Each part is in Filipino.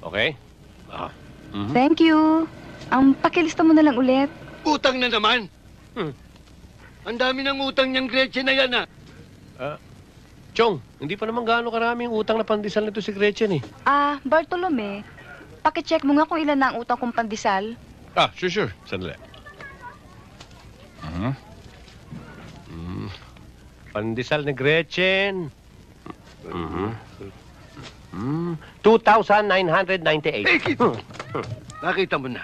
Okay? Thank you. Pakilista mo na lang ulit. Utang na naman. Ang dami ng utang niyang Gretchen na yan, Chong, hindi pa naman gaano karaming utang na pandesal nito si Gretchen eh. Bartolome, pakicheck mo nga kung ilan na ang utang kong pandesal. Sure. Sandali. Pandesal ni Gretchen. 2,998. Nakita mo na.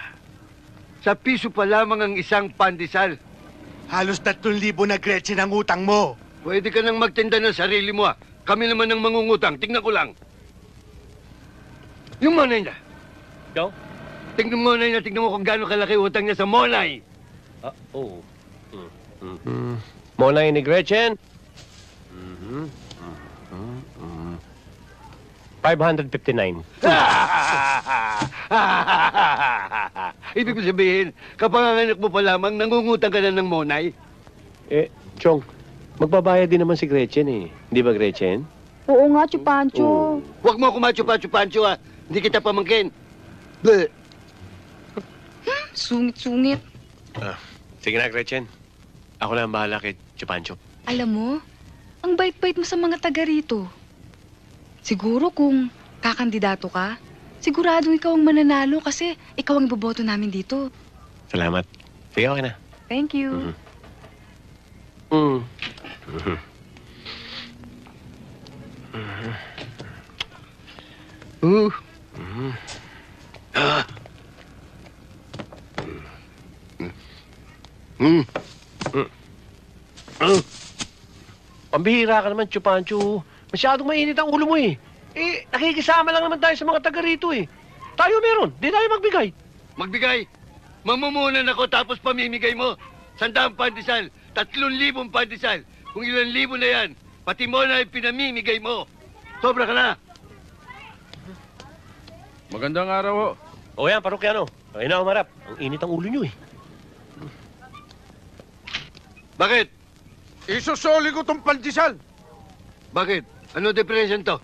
Sa piso pa lamang ang isang pandesal. Halos 3,000 na Gretchen ang utang mo. Pwede ka nang magtinda ng sarili mo, Kami naman ang mangungutang. Tingnan ko lang. Yung monay niya. Ikaw? Tingnan mo monay niya. Tingnan mo kung gaano kalaki utang niya sa monay. Oo. Monay ni Gretchen. 559. Ibig ko sabihin, kapanganak mo pa lamang, nangungutang ka na ng monay. Chong, magbabayad din naman si Gretchen eh. Di ba, Gretchen? Oo nga, Chupancho. Huwag mo ako machupa-chupancho, Hindi kita pamangkin. Bleh. Sungit-sungit. Sige na, Gretchen. Ako na ang bahala kay Chupancho. Alam mo, ang bait-bait mo sa mga taga rito. Siguro kung kakandidato ka, siguradong ikaw ang mananalo kasi ikaw ang iboboto namin dito. Salamat. Sige, okay na. Thank you. Pambihira ka naman, Chupancho. Masyadong mainit ang ulo mo eh. Nakikisama lang naman tayo sa mga taga rito eh. Tayo meron, di tayo magbigay. Magbigay. Mamumunan ako tapos pamimigay mo. 100 pandesal, 3,000 pandesal. Kung ilan libo na yan, pati mo na yung pinamimigay mo. Sobra ka na. Magandang araw ho. O yan, parokyano. Ayun na umarap. Ang init ang ulo nyo eh. Bakit? Isusoli ko tong pandesal. Bakit? Ano depression to?